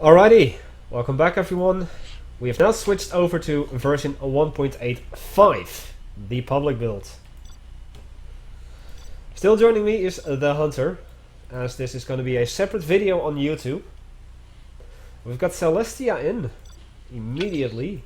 Alrighty, welcome back everyone. We have now switched over to version 1.85, the public build. Still joining me is the Hunter, as this is going to be a separate video on YouTube. We've got Celestia in immediately.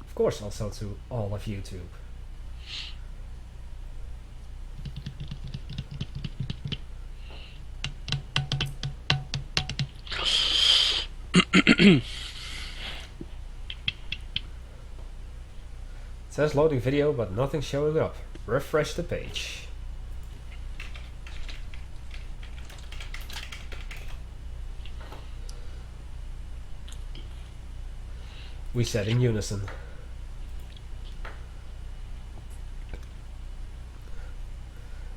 Of course, also to all of YouTube. It says loading video, but nothing showing up. Refresh the page. We said in unison.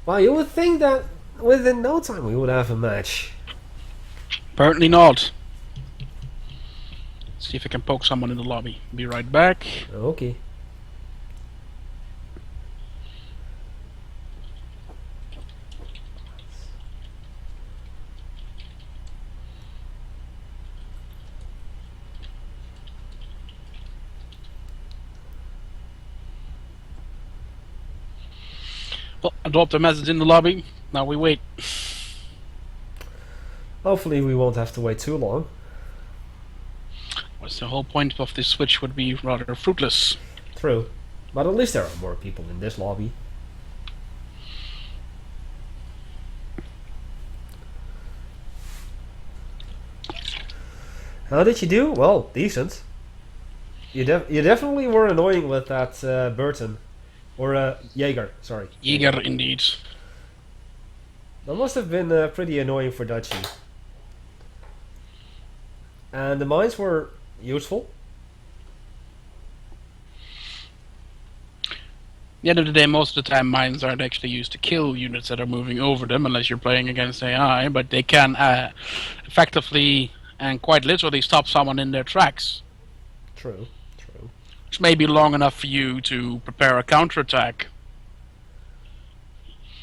Well, you would think that within no time we would have a match. Apparently not. See if I can poke someone in the lobby. Be right back. Okay. Well, I dropped a message in the lobby. Now we wait. Hopefully we won't have to wait too long. What's the whole point of this switch would be rather fruitless. True. But at least there are more people in this lobby. How did you do? Well, decent. You definitely were annoying with that Burton. Or Jaeger, sorry. Jaeger, indeed. That must have been pretty annoying for Dutchy. And the mines were useful. At the end of the day, most of the time mines aren't actually used to kill units that are moving over them, unless you're playing against AI, but they can effectively and quite literally stop someone in their tracks. True. Which may be long enough for you to prepare a counterattack.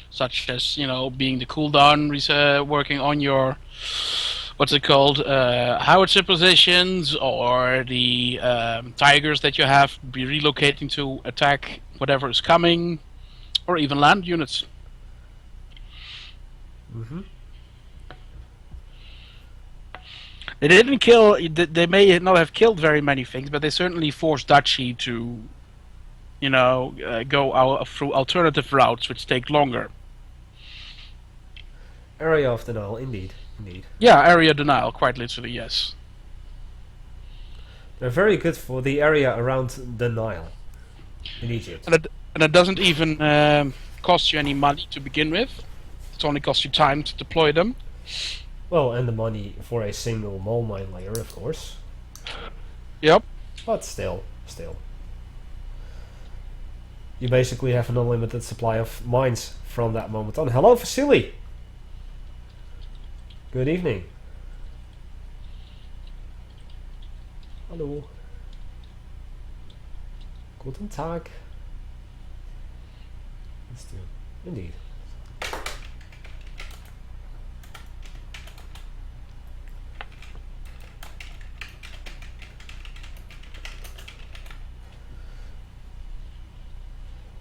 Such as, being the cooldown, working on your, howitzer positions, or the tigers that you have be relocating to attack whatever is coming, or even land units. Mm-hmm. They didn't kill. They may not have killed very many things, but they certainly forced Dutchy to, go through alternative routes, which take longer. Area of denial, indeed. Yeah, area denial, quite literally, yes. They're very good for the area around the Nile in Egypt. And it doesn't even cost you any money to begin with. It only costs you time to deploy them. Well, and the money for a single mole mine layer, of course. Yep. But still. You basically have an unlimited supply of mines from that moment on. Hello, Vasily! Good evening. Hallo. Guten Tag. Let's do. Indeed.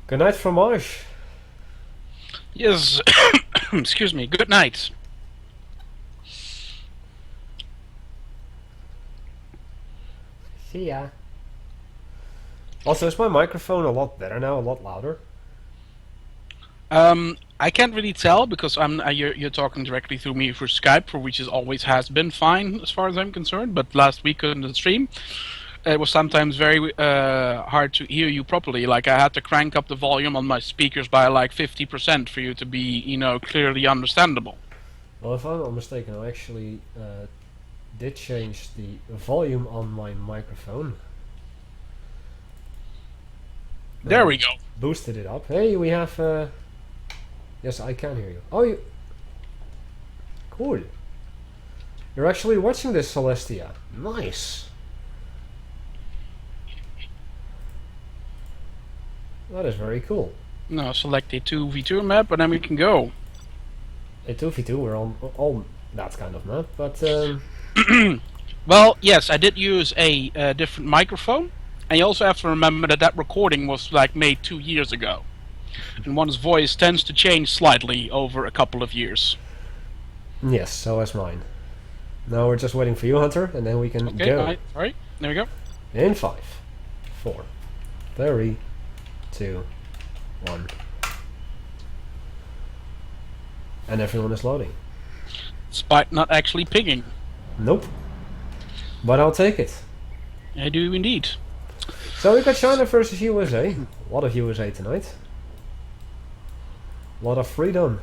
Good night, fromage. Yes. Excuse me. Good night. See ya. Also, is my microphone a lot better now? A lot louder? I can't really tell because you're talking directly through me for Skype, for which is always has been fine as far as I'm concerned. But last week on the stream, it was sometimes very hard to hear you properly. Like I had to crank up the volume on my speakers by like 50% for you to be, clearly understandable. Well, if I'm not mistaken, I actually did change the volume on my microphone. There we go. Boosted it up. Hey, we have... Yes, I can hear you. Oh, you... Cool. You're actually watching this, Celestia. Nice. That is very cool. Now select a 2v2 map and then we can go. A 2v2, we're on that kind of map, but... Well, yes, I did use a different microphone. And you also have to remember that that recording was like made 2 years ago. And one's voice tends to change slightly over a couple of years. Yes, so is mine. Now we're just waiting for you, Hunter, and then we can go. Alright, there we go. In 5, 4, 3, 2, 1. And everyone is loading. Despite not actually pinging. Nope. But I'll take it. I do indeed. So we got China versus USA. A lot of USA tonight. A lot of freedom.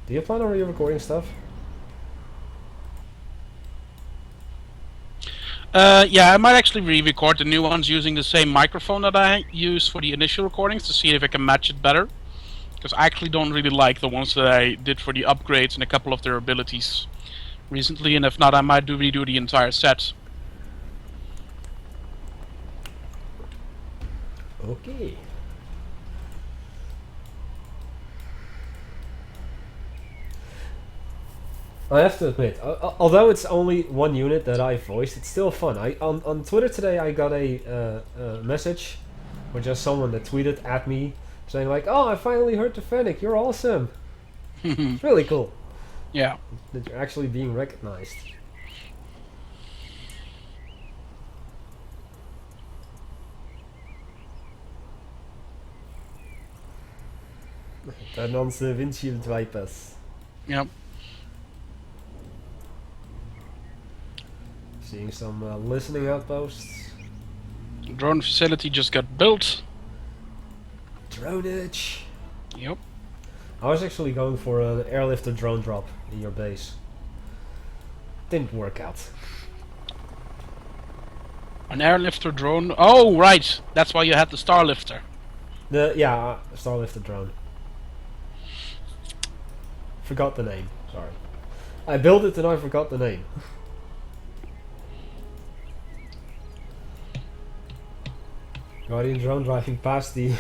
Do you plan on re-recording stuff? Yeah, I might actually re-record the new ones using the same microphone that I used for the initial recordings to see if I can match it better. Because I actually don't really like the ones that I did for the upgrades and a couple of their abilities recently, and if not, I might redo the entire set. Okay. I have to admit, although it's only one unit that I voiced, it's still fun. On Twitter today I got a message, or just someone that tweeted at me saying like, "Oh, I finally heard the Fennec. You're awesome." It's really cool. Yeah. That you're actually being recognized. Turn on the windshield wipers. Yep. Seeing some listening outposts. Drone facility just got built. Dronage. Yep. I was actually going for an airlifter drone drop in your base. Didn't work out. An airlifter drone. Oh, right. That's why you had the Starlifter. Starlifter drone. Forgot the name. Sorry. I built it and I forgot the name. Guardian drone driving past the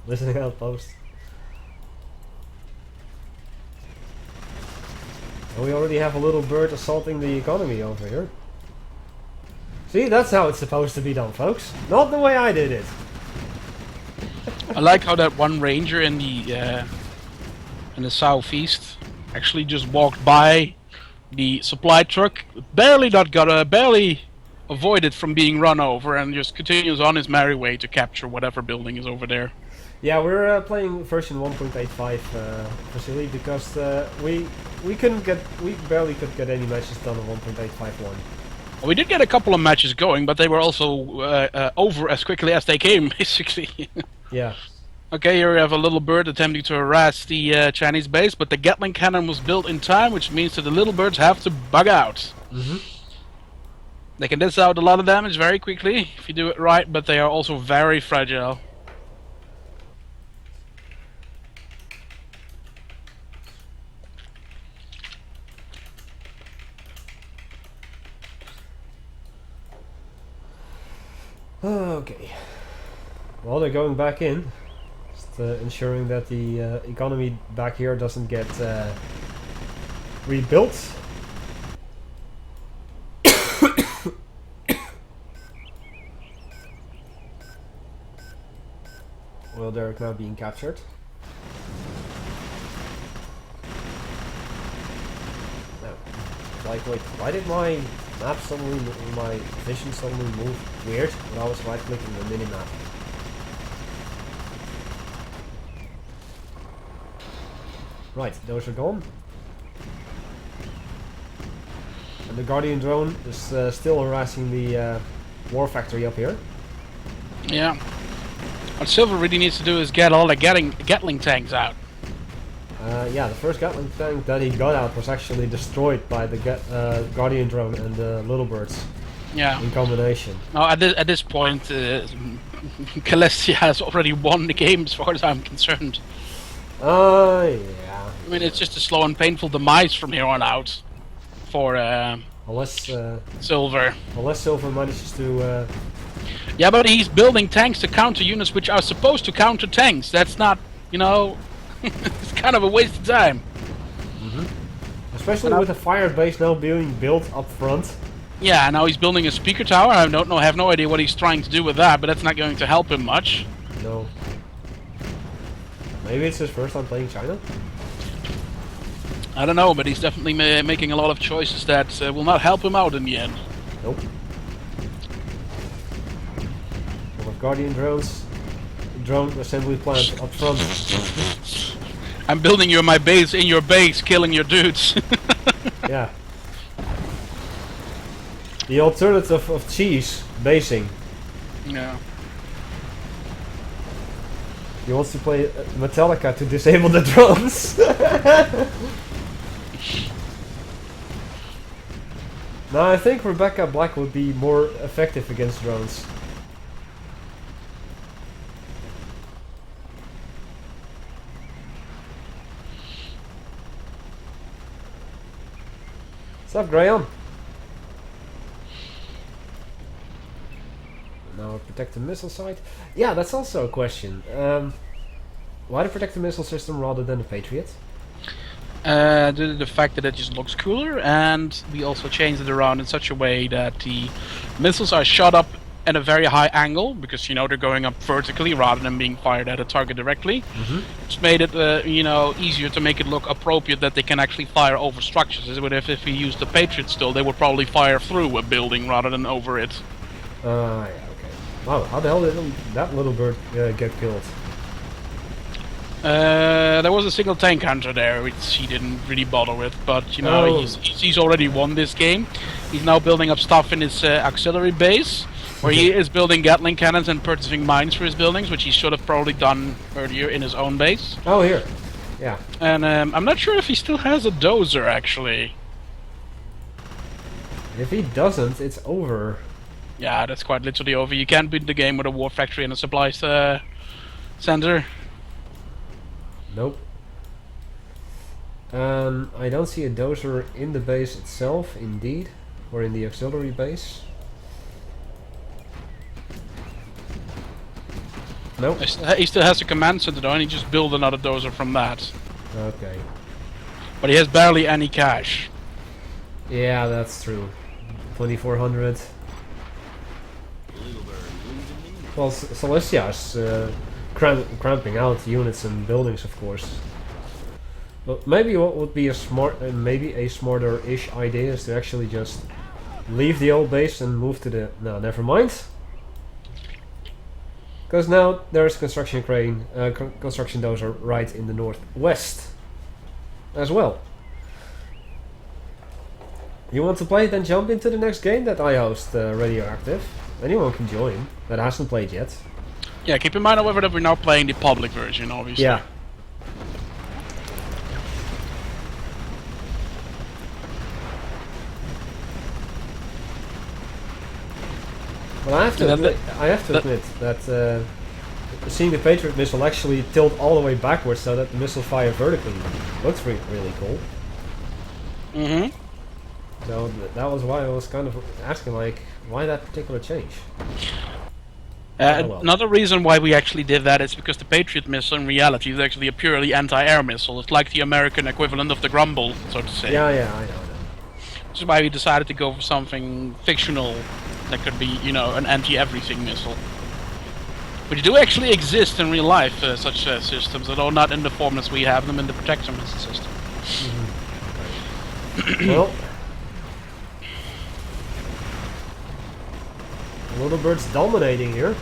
listening outpost. And we already have a little bird assaulting the economy over here. See, that's how it's supposed to be done, folks. Not the way I did it. I like how that one ranger in the southeast actually just walked by the supply truck, barely avoided from being run over, and just continues on his merry way to capture whatever building is over there. Yeah, we're playing version 1.85 facility because we barely could get any matches done on 1.851. We did get a couple of matches going, but they were also over as quickly as they came, basically. Yeah. Okay, here we have a little bird attempting to harass the Chinese base, but the Gatling cannon was built in time, which means that the little birds have to bug out. Mm-hmm. They can dish out a lot of damage very quickly if you do it right, but they are also very fragile. Okay. Well, they're going back in. Just ensuring that the economy back here doesn't get rebuilt. Well, they're now being captured. Now, like, wait, why did my map suddenly, my vision suddenly move weird when I was right-clicking the minimap? Right, those are gone. And the Guardian drone is still harassing the war factory up here. Yeah. What Silver really needs to do is get all the Gatling tanks out. Yeah, the first Gatling tank that he got out was actually destroyed by the Guardian drone and the little birds Yeah. in combination. Now at this point, Celestia has already won the game as far as I'm concerned. Yeah. I mean, it's just a slow and painful demise from here on out for Unless Silver. Silver manages to. Yeah, but he's building tanks to counter units which are supposed to counter tanks. That's not, you know, it's kind of a waste of time. Especially with a fire base now being built up front. Yeah, now he's building a speaker tower. I don't know, have no idea what he's trying to do with that, but that's not going to help him much. No. Maybe it's his first time playing China? I don't know, but he's definitely making a lot of choices that will not help him out in the end. Nope. Full of Guardian drones. Drone assembly plant up front. I'm building you my base in your base, killing your dudes. Yeah. The alternative of cheese, basing. Yeah. He wants to play Metallica to disable the drones. No, I think Rebecca Black would be more effective against drones. What's up, Graham? Now protect the missile site. Yeah, that's also a question. Why the protect the missile system rather than the Patriot? Due to the fact that it just looks cooler, and we also changed it around in such a way that the missiles are shot up at a very high angle, because, you know, they're going up vertically rather than being fired at a target directly. It's made it, you know, easier to make it look appropriate that they can actually fire over structures. As if we used the Patriot still, they would probably fire through a building rather than over it. Yeah, okay. Wow, how the hell did that little bird get killed? There was a single tank hunter there, which he didn't really bother with, but, you know, he's already won this game. He's now building up stuff in his auxiliary base, where he is building Gatling cannons and purchasing mines for his buildings, which he should have probably done earlier in his own base. Oh, here. Yeah. And I'm not sure if he still has a dozer, actually. If he doesn't, it's over. Yeah, that's quite literally over. You can't beat the game with a war factory and a supplies center. Nope. I don't see a dozer in the base itself, indeed. Or in the auxiliary base. Nope. He still has a command center though, and he just built another dozer from that. Okay. But he has barely any cash. Yeah, that's true. 2400. Well, Celestia's cramping out units and buildings, of course. But maybe what would be a smarter-ish idea is to actually just leave the old base and move to the... No, never mind. Because now there's construction crane, construction dozer right in the northwest as well. You want to play? Then jump into the next game that I host, Radioactive. Anyone can join that hasn't played yet. Yeah, keep in mind, however, that we're now playing the public version, obviously. Yeah. But I have to admit that seeing the Patriot missile actually tilt all the way backwards so that the missile fire vertically looks really cool. So that was why I was kind of asking, like, why that particular change? Another reason why we actually did that is because the Patriot missile in reality is actually a purely anti-air missile. It's like the American equivalent of the Grumble, so to say. Yeah, I know. Which is why we decided to go for something fictional that could be, you know, an anti-everything missile. Which do actually exist in real life, such systems, although not in the form as we have them in the Protector missile system. Well, Little Bird's dominating here.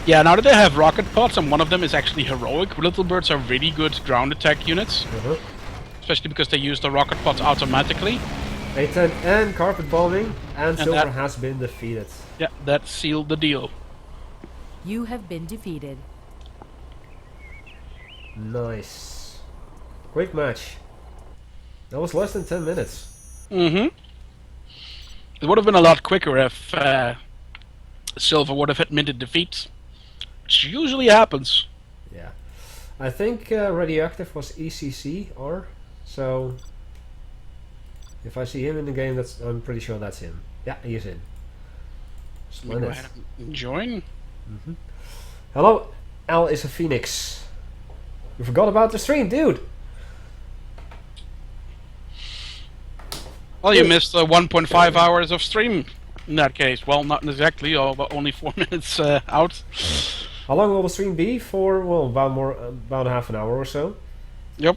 Yeah, now that they have rocket pods, and one of them is actually heroic, Little Birds are really good ground attack units. Especially because they use the rocket pods automatically. A10 and carpet bombing, and Silver has been defeated. Yeah, that sealed the deal. You have been defeated. Nice. quick match. That was less than 10 minutes. Mm-hmm. It would have been a lot quicker if Silva would have admitted defeat, which usually happens. Yeah. I think Radioactive was ECCR, so if I see him in the game, I'm pretty sure that's him. Yeah, he is in. Let me go Splendid. ahead and join. Hello, Al is a Phoenix. You forgot about the stream, dude! Well, you missed 1.5 hours of stream in that case. Well, not exactly, but only 4 minutes out. How long will the stream be? For, well, about half an hour or so. Yep.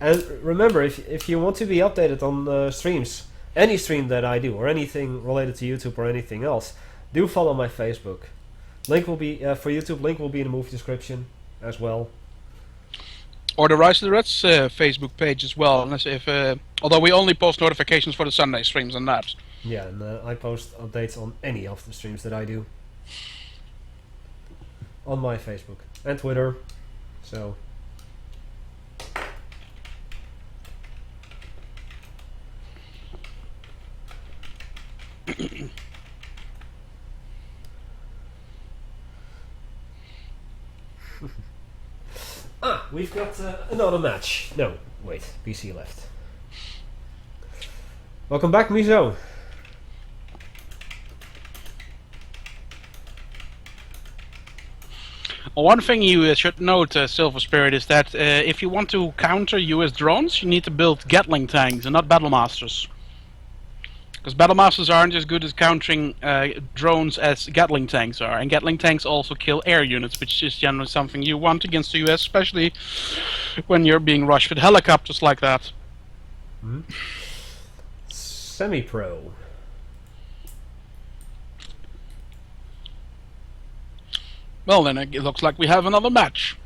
And remember, if you want to be updated on streams, any stream that I do, or anything related to YouTube or anything else, do follow my Facebook. Link will be, for YouTube, link will be in the movie description as well. Or the Rise to the Reds Facebook page as well. Unless although we only post notifications for the Sunday streams and that. Yeah, and I post updates on any of the streams that I do. On my Facebook and Twitter. So... we've got another match. No, wait, PC left. Welcome back, Mizo. Well, one thing you should note, Silver Spirit, is that if you want to counter US drones, you need to build Gatling tanks and not Battle Masters. Because Battle Masters aren't as good as countering drones as Gatling tanks are, and Gatling tanks also kill air units, which is generally something you want against the US, especially when you're being rushed with helicopters like that. Semi-pro. Well, then it looks like we have another match.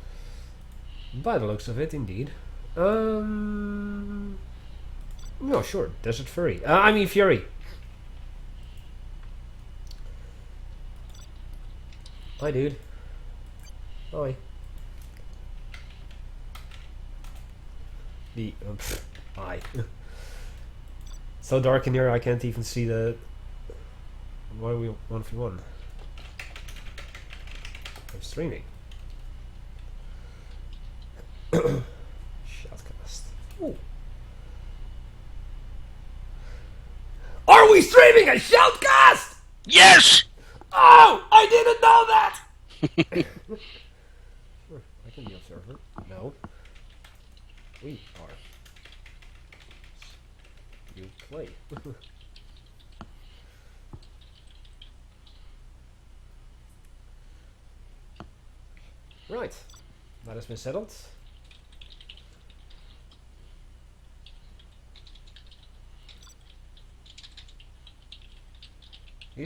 By the looks of it, indeed. No, sure. Desert Fury. I mean Fury. Hi, dude. Hi. Hi. So dark in here, I can't even see the... Why are we 1v1? I'm streaming. Shotcast. Ooh. Are we streaming a shoutcast? Yes! Oh, I didn't know that! Sure, I can be observer. No. We are. You play. Right. That has been settled. He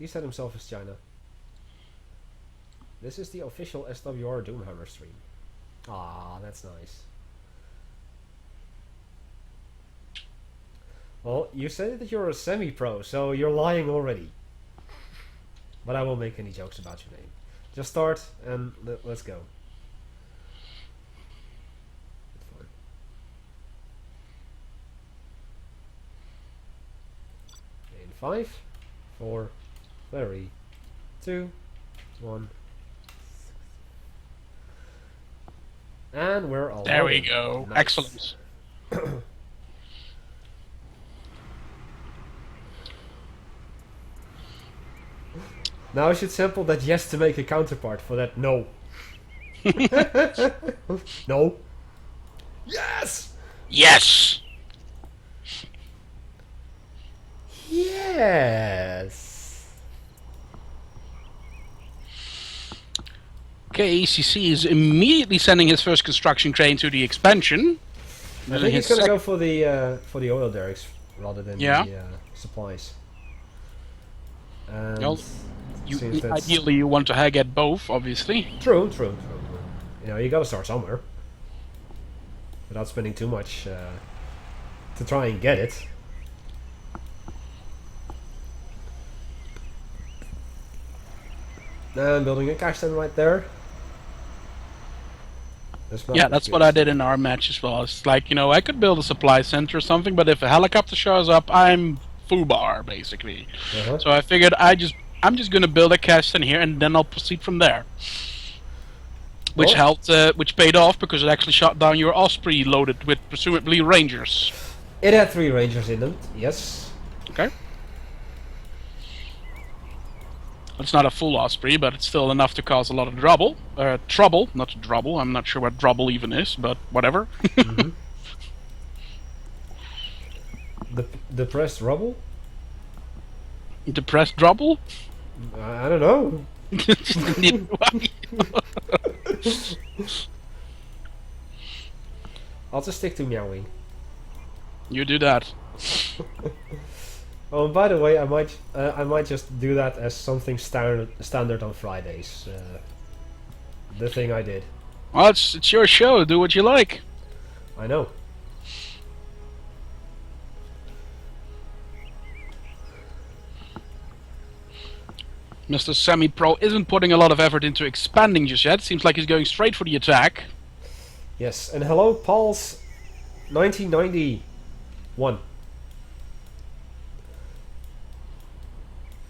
set himself as China. This is the official SWR Doomhammer stream. Ah, that's nice. Well, you said that you're a semi-pro, so you're lying already. But I won't make any jokes about your name. Just start and let's go. In 5, 4, 3, 2, 1. And we're all There we go. Nice. Excellent. Now I should sample that yes to make a counterpart for that no. No. Yes! Yes! Yes! Okay, ECC is immediately sending his first construction crane to the expansion. I think he's gonna go for the oil derricks rather than the supplies. And Well, ideally you want to get both, obviously. True. You know, you gotta start somewhere. Without spending too much to try and get it. And building a cash stand right there. Yeah, that's what I did in our match as well. It's like, I could build a supply center or something, but if a helicopter shows up, I'm foobar, basically. Uh-huh. So I figured I'm just gonna build a cache in here, and then I'll proceed from there. Which helped, which paid off, because it actually shot down your Osprey loaded with presumably Rangers. It had 3 Rangers in them, yes. Okay. It's not a full Osprey, but it's still enough to cause a lot of trouble. Trouble, not trouble. I'm not sure what trouble even is, but whatever. Mm-hmm. Depressed rubble? Depressed trouble? I don't know. I'll just stick to meowing. You do that. Oh, and by the way, I might just do that as something standard on Fridays. The thing I did. Well, it's your show. Do what you like. I know. Mr. Semi-Pro isn't putting a lot of effort into expanding just yet. Seems like he's going straight for the attack. Yes, and hello, Paul's 1991.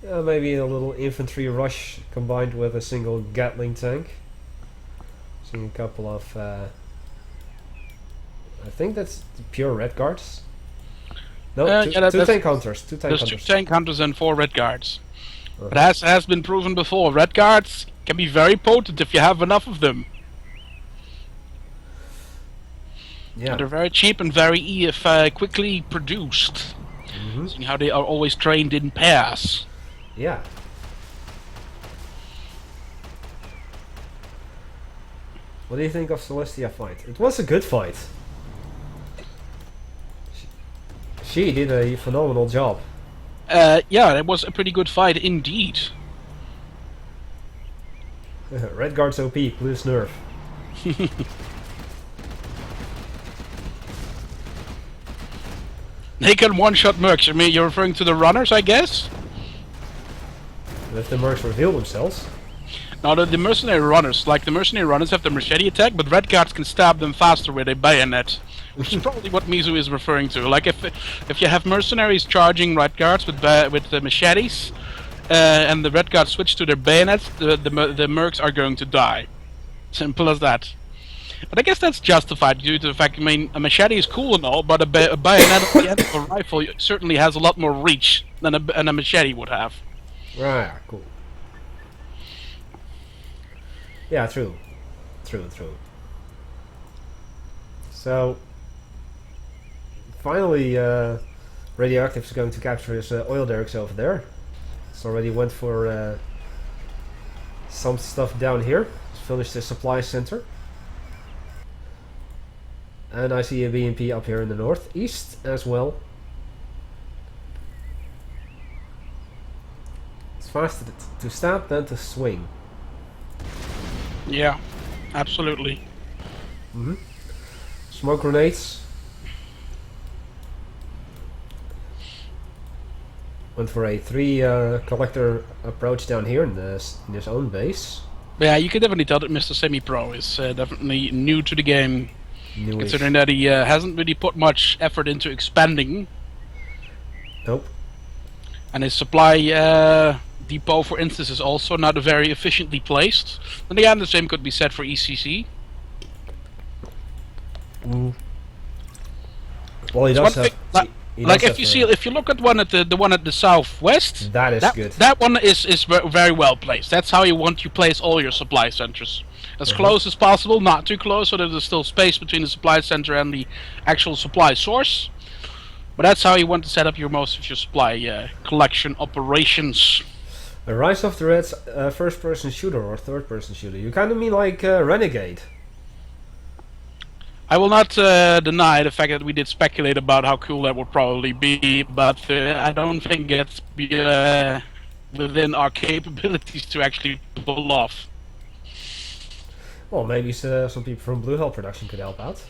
Maybe a little infantry rush combined with a single Gatling tank. Seeing a couple of... I think that's pure Red Guards. No, two tank hunters. There's 2 tank hunters and 4 Red Guards. But as has been proven before, Red Guards can be very potent if you have enough of them. Yeah. And they're very cheap and very quickly produced. Mm-hmm. Seeing how they are always trained in pairs. Yeah. What do you think of Celestia fight? It was a good fight. She did a phenomenal job. Yeah, it was a pretty good fight indeed. Red Guard's OP, plus nerf. They can one-shot mercs. I mean, you're referring to the runners, I guess? If the mercs reveal themselves. Now, the mercenary runners, have the machete attack, but Red Guards can stab them faster with a bayonet. Which is probably what Mizu is referring to. Like, if you have mercenaries charging Red Guards with the machetes, and the Red Guards switch to their bayonets, the mercs are going to die. Simple as that. But I guess that's justified due to the fact, I mean, a machete is cool and all, but a bayonet at the end of a rifle certainly has a lot more reach than a machete would have. Right, cool. Yeah, true. So, finally, Radioactive is going to capture his oil derricks over there. It's already went for some stuff down here. He's finished the supply center. And I see a BMP up here in the northeast as well. It's faster to stab than to swing. Yeah, absolutely. Mm-hmm. Smoke grenades. Went for a 3 collector approach down here in his own base. Yeah, you can definitely tell that Mr. Semi-Pro is definitely new to the game. Newish. Considering that he hasn't really put much effort into expanding. Nope. And his supply depot, for instance, is also not very efficiently placed. And again, the same could be said for ECC. Mm. Well, he does have... Like if you look at the one at the southwest, that is good. That one is very well placed. That's how you want to place all your supply centers, as close as possible, not too close, so that there's still space between the supply center and the actual supply source. But that's how you want to set up most of your supply collection operations. A Rise of the Reds first-person shooter or third-person shooter. You kind of mean like Renegade. I will not deny the fact that we did speculate about how cool that would probably be, but I don't think it's within our capabilities to actually pull off. Well, maybe some people from Blue Hell Production could help out.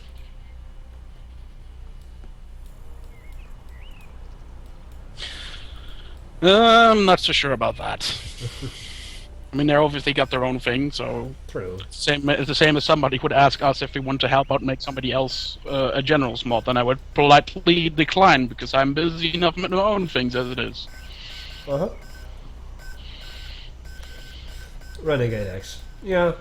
I'm not so sure about that. I mean, they obviously got their own thing, so True. it's the same as somebody would ask us if we want to help out make somebody else a general's mod, and I would politely decline because I'm busy enough with my own things as it is. Uh-huh. Renegade X. Yeah.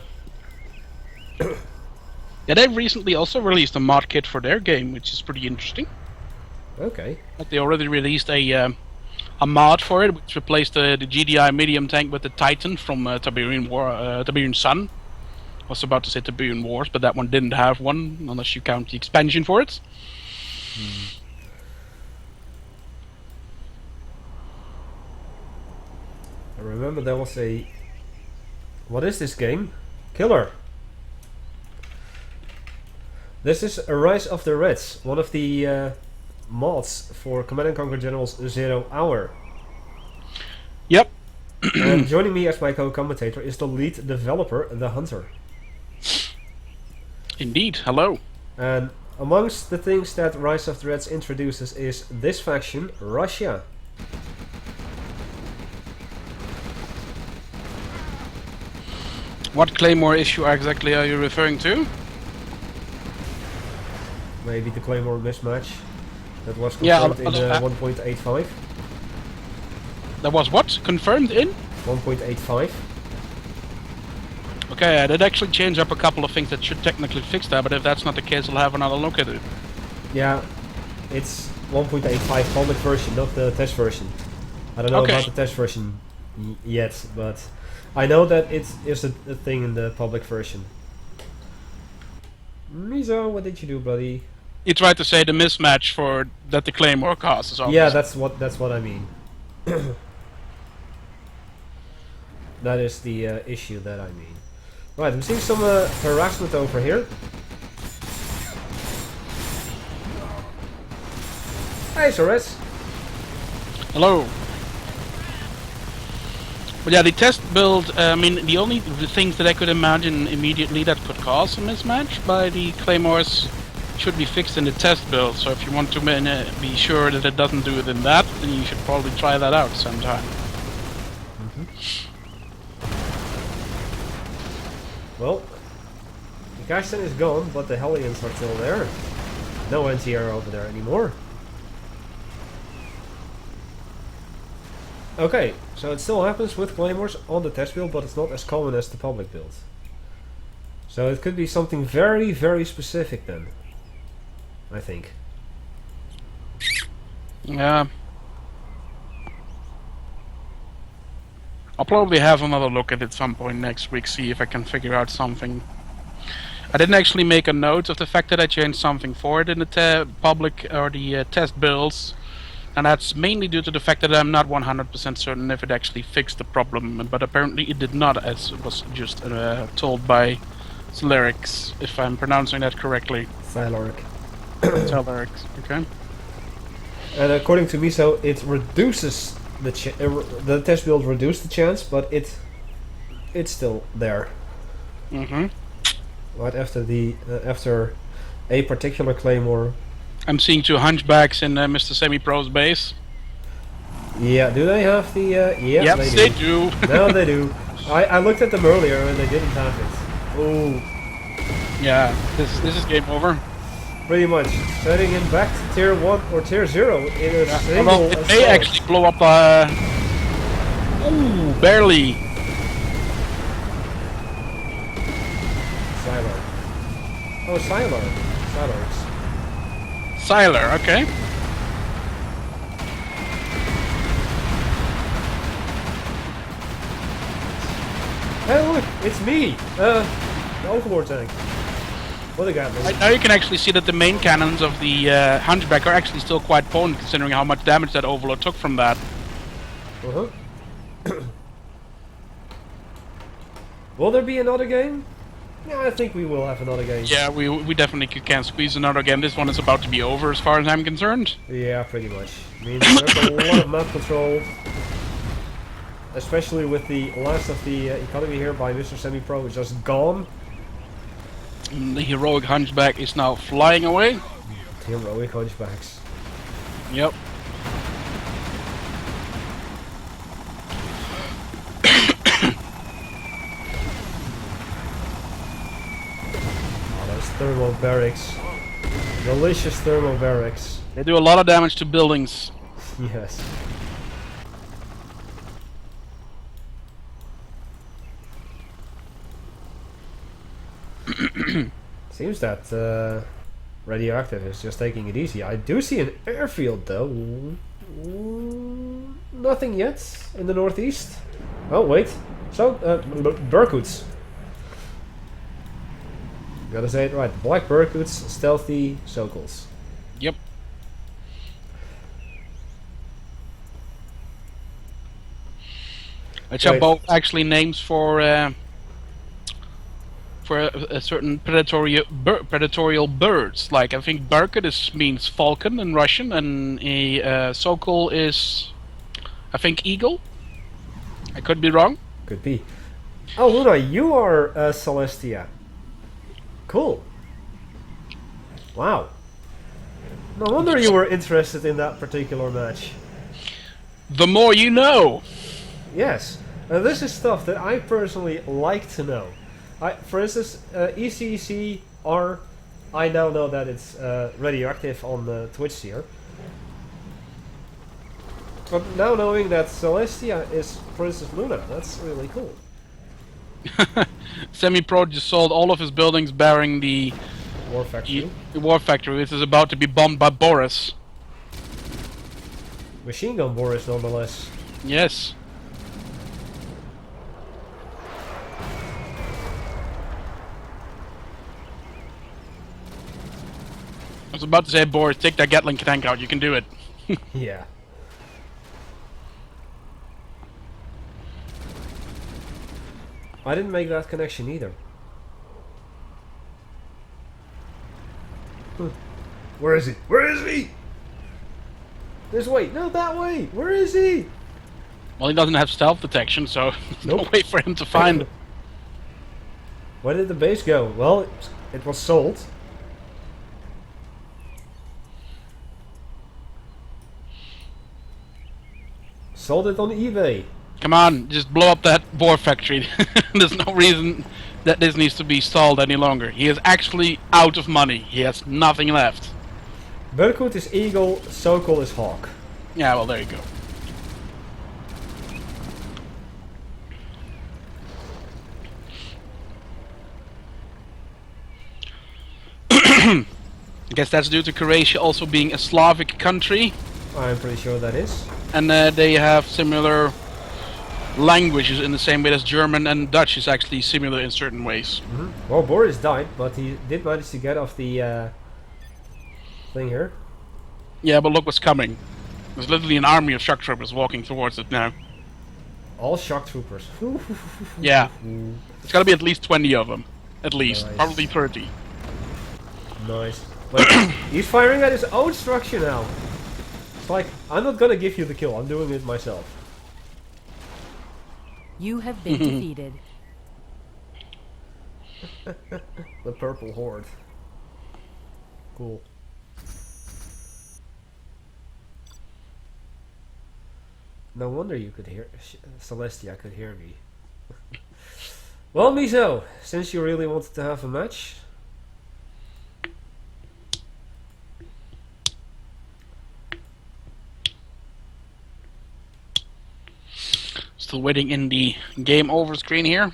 Yeah, they've recently also released a mod kit for their game, which is pretty interesting. Okay. Like they already released a mod for it, which replaced the GDI medium tank with the Titan from Tiberian Sun. I was about to say Tiberian Wars, but that one didn't have one, unless you count the expansion for it. I remember there was a... What is this game? Killer. This is A Rise of the Reds, one of the mods for Command & Conquer Generals 0 Hour. Yep. And joining me as my co-commentator is the lead developer, The Hunter. Indeed, hello. And amongst the things that Rise of the Reds introduces is this faction, Russia. What Claymore issue exactly are you referring to? Maybe the Claymore mismatch that was Yeah, confirmed in 1.85. That was what? Confirmed in? 1.85. Okay, I did actually change up a couple of things that should technically fix that, but if that's not the case, I'll have another look at it. Yeah, it's 1.85 public version, not the test version. I don't know about the test version yet, but I know that it is a thing in the public version. Mizo, what did you do, buddy? You tried to say the mismatch for that the Claymore causes. Yeah, that's what I mean. That is the issue that I mean. Right, I'm seeing some harassment over here. Hey, Soris. Hello. But yeah, the test build, I mean, the only things that I could imagine immediately that could cause a mismatch by the Claymores should be fixed in the test build. So if you want to be sure that it doesn't do it in that, then you should probably try that out sometime. Well, the Gaston is gone, but the Hellions are still there. No NTR over there anymore. Okay, so it still happens with Claymores on the test build, but it's not as common as the public build. So it could be something very, very specific then, I think. Yeah. I'll probably have another look at it some point next week, see if I can figure out something. I didn't actually make a note of the fact that I changed something for it in the public or the test builds. And that's mainly due to the fact that I'm not 100% certain if it actually fixed the problem, but apparently it did not, as was just told by Celerics, if I'm pronouncing that correctly. Celeric. Celerics, okay. And according to Miso, it reduces the test build reduced the chance, but it's still there. Right after the after a particular Claymore. I'm seeing two hunchbacks in Mr. Semi-Pro's base. Yeah, do they have the... yeah, yes, they do. No, they do. I looked at them earlier and they didn't have it. Ooh. Yeah, this is game over. Pretty much. Heading in back to tier 1 or tier 0 in a single it may actually blow up... ooh, barely. Sylar. Oh, Sylar. Sylar's. Sylar, okay. Hey look, it's me! The Overlord tank. What a guy. Now you can actually see that the main cannons of the Hunchback are actually still quite potent, considering how much damage that Overlord took from that. Will there be another game? Yeah, I think we will have another game. Yeah, we definitely can squeeze another game. This one is about to be over as far as I'm concerned. Yeah, pretty much. I mean, there's a lot of map control. Especially with the last of the economy here by Mr. Semi-Pro is just gone. The heroic Hunchback is now flying away. Heroic Hunchbacks. Yep. thermal barracks. Delicious thermal barracks. They do a lot of damage to buildings. Yes. Seems that Radioactive is just taking it easy. I do see an airfield though. Nothing yet in the northeast. Oh wait. So Berkuts. Gotta say it right. Black Berkuts, stealthy Sokals. Yep. Which are both actually names for a certain predatorial birds. Like I think Berkut means falcon in Russian, and a Sokol is, I think, eagle. I could be wrong. Could be. Oh, Luna, you are Celestia. Cool. Wow. No wonder you were interested in that particular match. The more you know. Yes. This is stuff that I personally like to know. For instance, ECCR, I now know that it's Radioactive on the Twitch here. But now knowing that Celestia is, for instance, Luna, that's really cool. Semi-Pro just sold all of his buildings bearing the War Factory. The War Factory, which is about to be bombed by Boris. Machine Gun Boris, nonetheless. Yes. I was about to say, Boris, take that Gatling tank out. You can do it. Yeah. I didn't make that connection either. Where is he? Where is he? This way. No, that way. Where is he? Well, he doesn't have stealth detection, so there's no way for him to find. Where did the base go? Well, it was sold. Sold it on eBay. Come on, just blow up that War Factory. There's no reason that this needs to be stalled any longer. He is actually out of money. He has nothing left. Berkut is eagle, Sokol is hawk. Yeah, well, there you go. I guess that's due to Croatia also being a Slavic country. I'm pretty sure that is. And they have similar languages in the same way as German and Dutch is actually similar in certain ways. Well, Boris died, but he did manage to get off the thing here. Yeah, but look what's coming. There's literally an army of shock troopers walking towards it now. All shock troopers. Yeah. It's gotta be at least 20 of them. At least. Nice. Probably 30. Nice. Wait, he's firing at his own structure now. It's like, I'm not gonna give you the kill, I'm doing it myself. You have been defeated. The purple horde. Cool. No wonder you could hear Celestia could hear me. Well, Miso, since you really wanted to have a match, Still waiting in the game over screen here.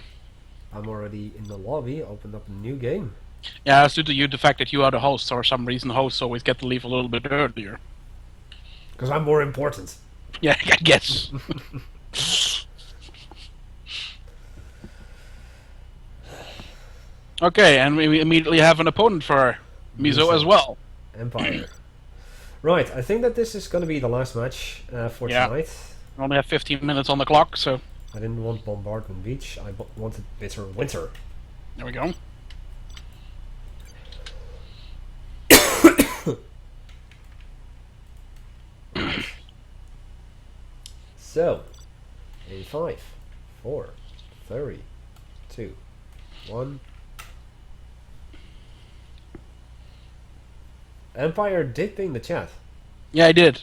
I'm already in the lobby, opened up a new game. Yeah, it's due to you, the fact that you are the host. For some reason, hosts always get to leave a little bit earlier. Because I'm more important. Yeah, I guess. Okay, and we immediately have an opponent for Miso as well. Empire. Right, I think that this is going to be the last match for tonight. We only have 15 minutes on the clock, so... I didn't want Bombardment Beach, I wanted Bitter Winter. There we go. So, in 5, 4, 3, 2, 1. Empire did ping the chat, Yeah, I did.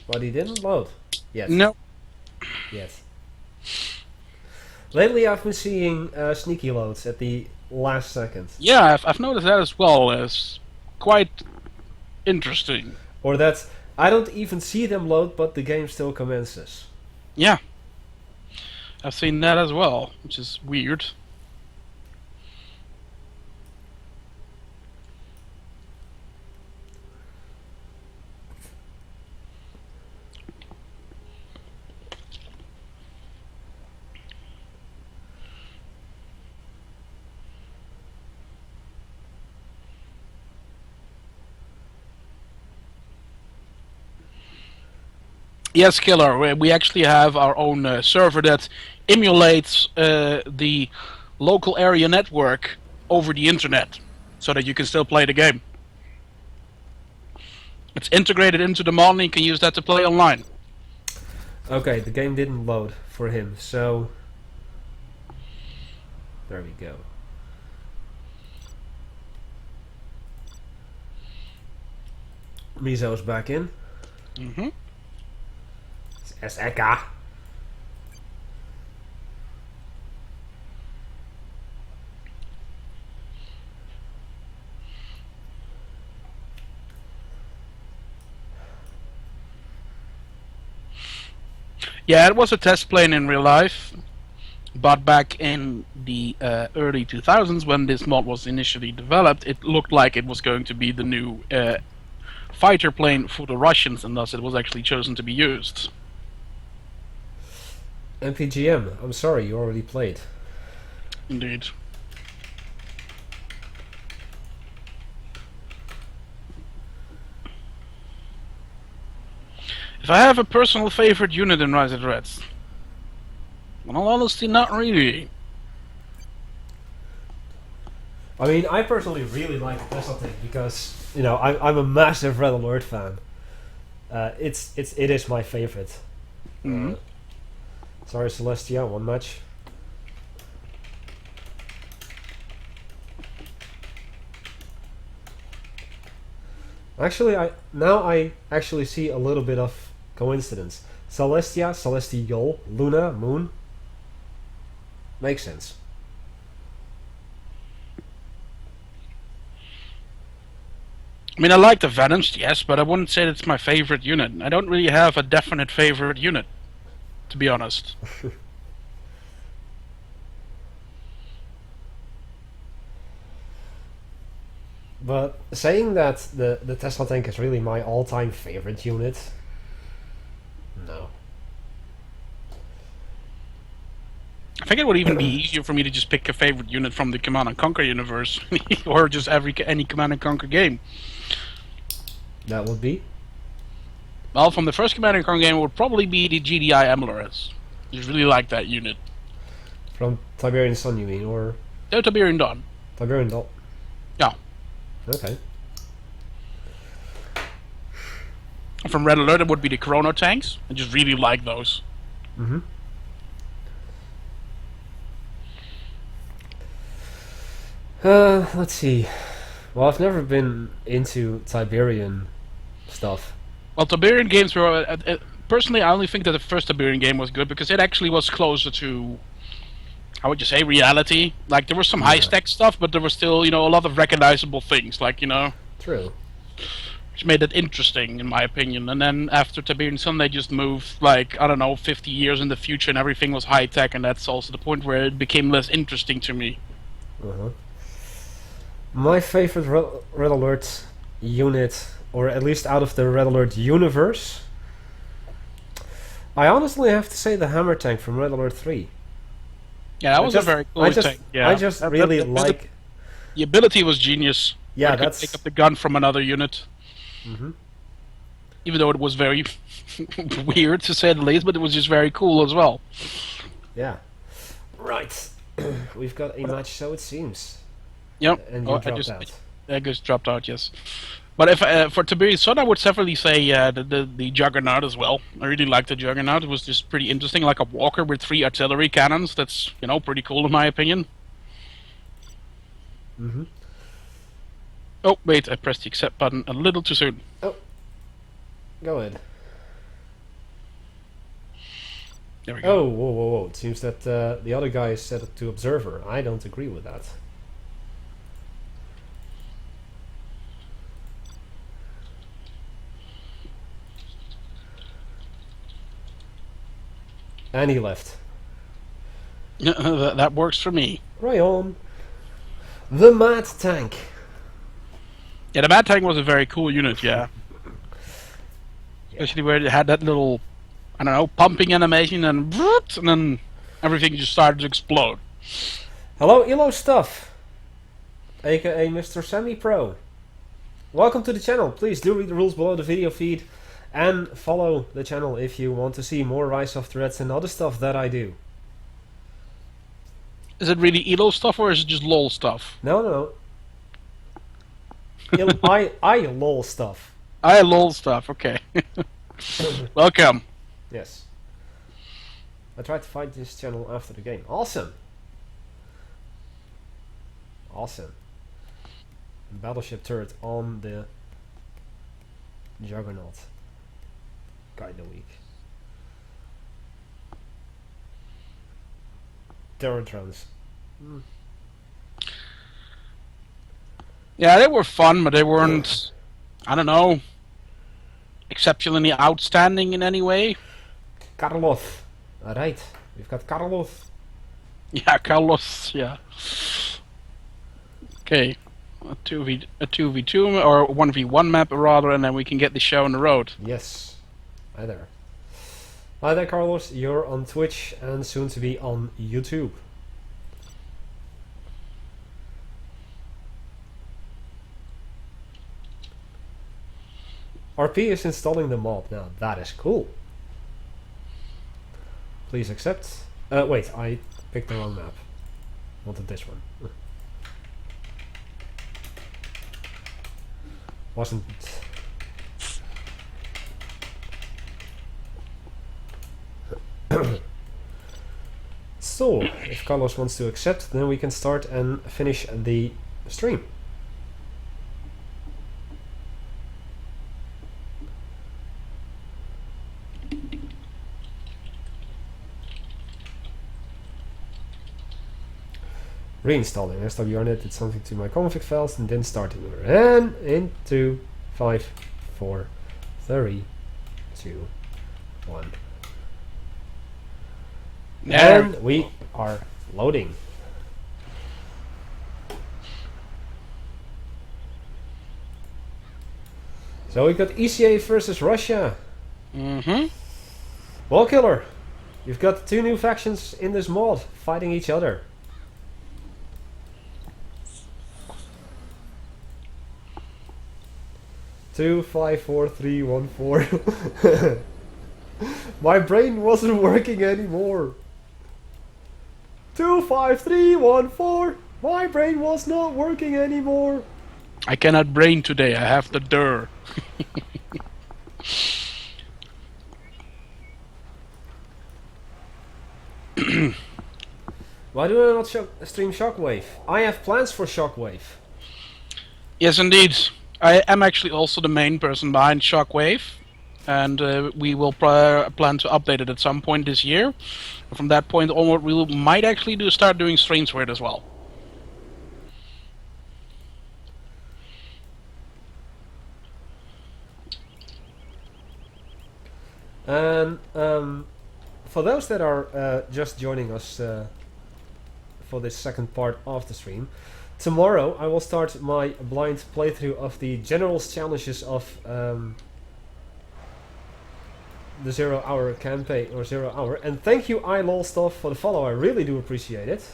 but he didn't load. Yes. No. Yes. Lately, I've been seeing sneaky loads at the last second. Yeah, I've noticed that as well. It's quite interesting. Or that I don't even see them load, but the game still commences. Yeah, I've seen that as well, which is weird. Yes, Killer. We actually have our own server that emulates the local area network over the internet, so that you can still play the game. It's integrated into the mod, and you can use that to play online. Okay, the game didn't load for him, so there we go. Mizo's back in. Mm-hmm. It's Eka. Yeah, it was a test plane in real life, but back in the early 2000s, when this mod was initially developed, it looked like it was going to be the new fighter plane for the Russians, and thus it was actually chosen to be used. MPGM, I'm sorry, you already played. Indeed. If I have a personal favorite unit in Rise of the Reds, in all honesty, not really. I mean, I personally really like the Tesla thing because, you know, I'm a massive Red Alert fan. It is my favorite. Mhm. Sorry, Celestia, one match. Actually, I actually see a little bit of coincidence. Celestia, Celestial, Luna, Moon. Makes sense. I mean, I like the Venoms, yes, but I wouldn't say it's my favorite unit. I don't really have a definite favorite unit, to be honest. But saying that the Tesla tank is really my all-time favorite unit, no. I think it would even be easier for me to just pick a favorite unit from the Command and Conquer universe, or just any Command and Conquer game. That would be? Well, from the first Command and Conquer game, it would probably be the GDI Emulares. I just really like that unit. From Tiberian Sun, you mean? Or No, Tiberian Dawn. Tiberian Dawn? Yeah. Okay. From Red Alert, it would be the Chrono tanks. I just really like those. Mm-hmm. Let's see. Well, I've never been into Tiberian stuff. Well, Tiberian games were... personally, I only think that the first Tiberian game was good because it actually was closer to... How would you say? Reality. Like, there was some high-stack stuff, but there was still, you know, a lot of recognizable things. Like, you know... True. Which made it interesting, in my opinion. And then after Tiberian Sun, they just moved, like, I don't know, 50 years in the future and everything was high-tech, and that's also the point where it became less interesting to me. Uh-huh. My favorite Red Alert unit, or at least out of the Red Alert universe, I honestly have to say the Hammer tank from Red Alert 3. Yeah, that was a very cool tank. Yeah. I just really like... The ability was genius. Yeah, Where it could that's... pick up the gun from another unit. Mm-hmm. Even though it was very weird, to say the least, but it was just very cool as well. Yeah. Right. We've got a match, so it seems. Yep. And you dropped out. I just dropped out, yes. But if for Tiberian Sun, I would definitely say the Juggernaut as well. I really liked the Juggernaut. It was just pretty interesting, like a walker with 3 artillery cannons. That's, you know, pretty cool in my opinion. Mm-hmm. Oh, wait, I pressed the accept button a little too soon. Oh. Go ahead. There we go. Oh, whoa, whoa, whoa. It seems that the other guy is set to observer. I don't agree with that. And he left. That works for me. Right on. The Mad Tank. Yeah, the Mad Tank was a very cool unit, yeah. Especially where it had that little, I don't know, pumping animation and then everything just started to explode. Hello, Elo Stuff, aka Mr. Semi-Pro. Welcome to the channel. Please do read the rules below the video feed and follow the channel if you want to see more Rise of Threats and other stuff that I do. Is it really ELO stuff or is it just LOL stuff? No. I lol stuff. I LOL stuff, okay. Welcome. Yes. I tried to find this channel after the game. Awesome. Awesome. Battleship turret on the Juggernaut. Kinda weak. Terror drones. Yeah, they were fun, but they weren't, I don't know, exceptionally outstanding in any way. Karloff. Alright, we've got Karloff. Yeah, Carlos, yeah. Okay, a 2v2 or 1v1 map rather, and then we can get the show on the road. Yes. Hi there. Hi there, Carlos. You're on Twitch and soon to be on YouTube. RP is installing the mod now. That is cool. Please accept. Wait, I picked the wrong map. Wanted this one. Wasn't. So, if Carlos wants to accept, then we can start and finish the stream. Reinstalling. SWRnet did something to my config files and didn't start anymore. And into 5, 4, 3, 2, 1. And we are loading. So we got ECA versus Russia. Wall Killer, you've got 2 new factions in this mod fighting each other. Two, 5, 4, 3, 1, 4. My brain wasn't working anymore. 2, 5, 3, 1, 4. My brain was not working anymore. I cannot brain today, I have the dir. Why do I not stream Shockwave? I have plans for Shockwave. Yes, indeed. I am actually also the main person behind Shockwave, and we will plan to update it at some point this year. From that point onward, we might actually start doing streams for it as well. And for those that are just joining us for this second part of the stream, tomorrow I will start my blind playthrough of the General's Challenges of the 0 Hour campaign, or 0 Hour. And thank you iLolStuff for the follow, I really do appreciate it.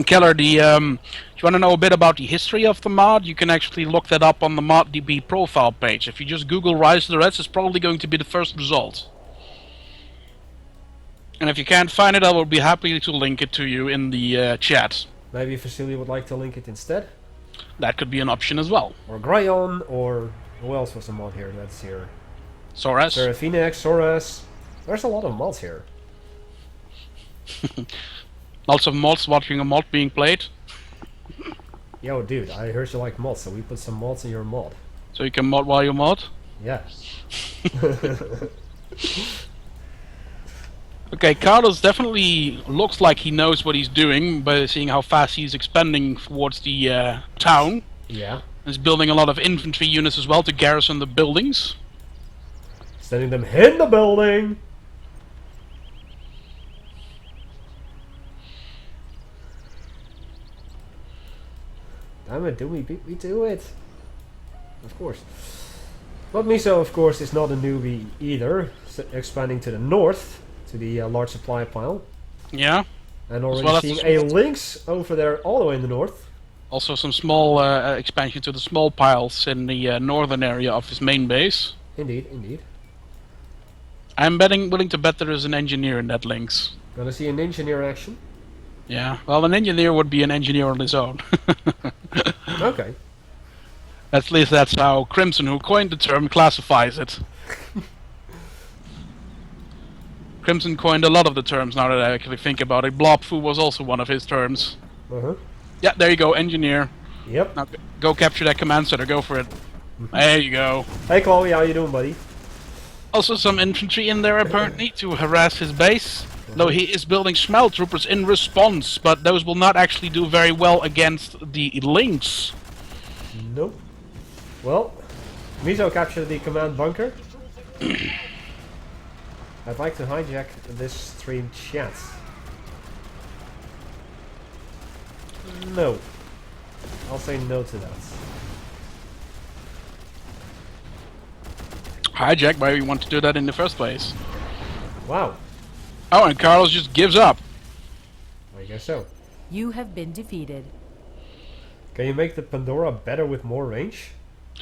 Keller, if you want to know a bit about the history of the mod, you can actually look that up on the ModDB profile page. If you just Google Rise of the Reds, it's probably going to be the first result. And if you can't find it, I will be happy to link it to you in the chat. Maybe Vasily would like to link it instead? That could be an option as well. Or Gryon, or who else was a mod here that's here? Soras. Seraphinex, Soras. There's a lot of mods here. Lots of mods watching a mod being played. Yo, dude, I heard you like mods, so we put some mods in your mod. So you can mod while you mod? Yeah. Okay, Carlos definitely looks like he knows what he's doing by seeing how fast he's expanding towards the town. Yeah. He's building a lot of infantry units as well to garrison the buildings. Sending them in the building. Damn it, do we beat me to it? Of course. But Miso, of course, is not a newbie either. Expanding to the north, to the large supply pile. Yeah. And already well as seeing the a Lynx over there all the way in the north. Also some small expansion to the small piles in the northern area of his main base. Indeed, indeed. I'm willing to bet there is an engineer in that links. Gonna see an engineer action. Yeah, well, an engineer would be an engineer on his own. Okay. At least that's how Crimson, who coined the term, classifies it. Crimson coined a lot of the terms now that I actually think about it. Blobfu was also one of his terms. Uh-huh. Yeah, there you go, engineer. Yep. Now go capture that command center, go for it. There you go. Hey Chloe, how you doing, buddy? Also some infantry in there apparently to harass his base. Though he is building smell troopers in response, but those will not actually do very well against the Lynx. Nope. Well, Miso captured the command bunker. I'd like to hijack this stream chat. No. I'll say no to that. Hijack, why you want to do that in the first place? Wow. Oh, and Carlos just gives up. I guess so. You have been defeated. Can you make the Pandora better with more range?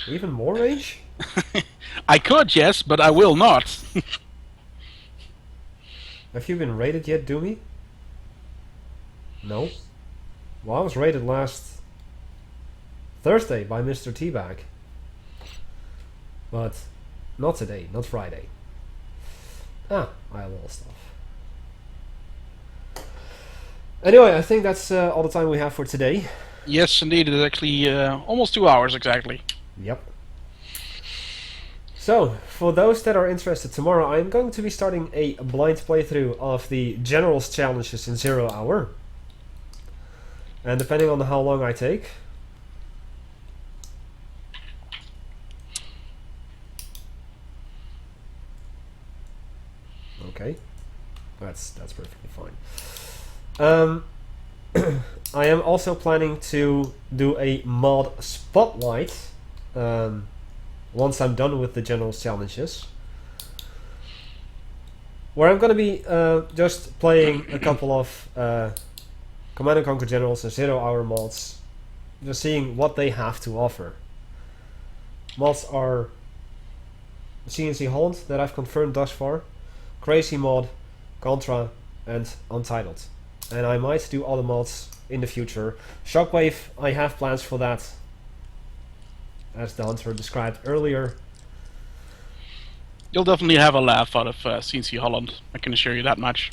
Even more range? I could, yes, but I will not. Have you been raided yet, Doomy? No? Well, I was raided last Thursday by Mr. Teabag. But not today, not Friday. Ah, I have all stuff. Anyway, I think that's all the time we have for today. Yes, indeed, it is actually almost 2 hours exactly. Yep. So, for those that are interested, tomorrow I'm going to be starting a blind playthrough of the General's Challenges in 0 hour. And depending on how long I take... Okay. That's perfectly fine. I am also planning to do a mod spotlight once I'm done with the General's Challenges, where I'm going to be just playing a couple of Command & Conquer Generals and 0 hour mods, just seeing what they have to offer. Mods are CNC Holland that I've confirmed thus far, Crazy Mod, Contra and Untitled. And I might do other mods in the future. Shockwave, I have plans for that, as the Hunter described earlier. You'll definitely have a laugh out of CNC Holland, I can assure you that much.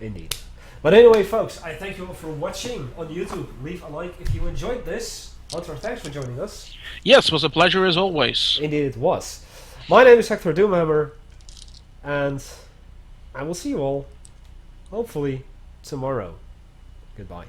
Indeed. But anyway, folks, I thank you all for watching on YouTube. Leave a like if you enjoyed this. Hunter, thanks for joining us. Yes, it was a pleasure as always. Indeed it was. My name is Hecthor Doomhammer, and I will see you all, hopefully, tomorrow. Goodbye.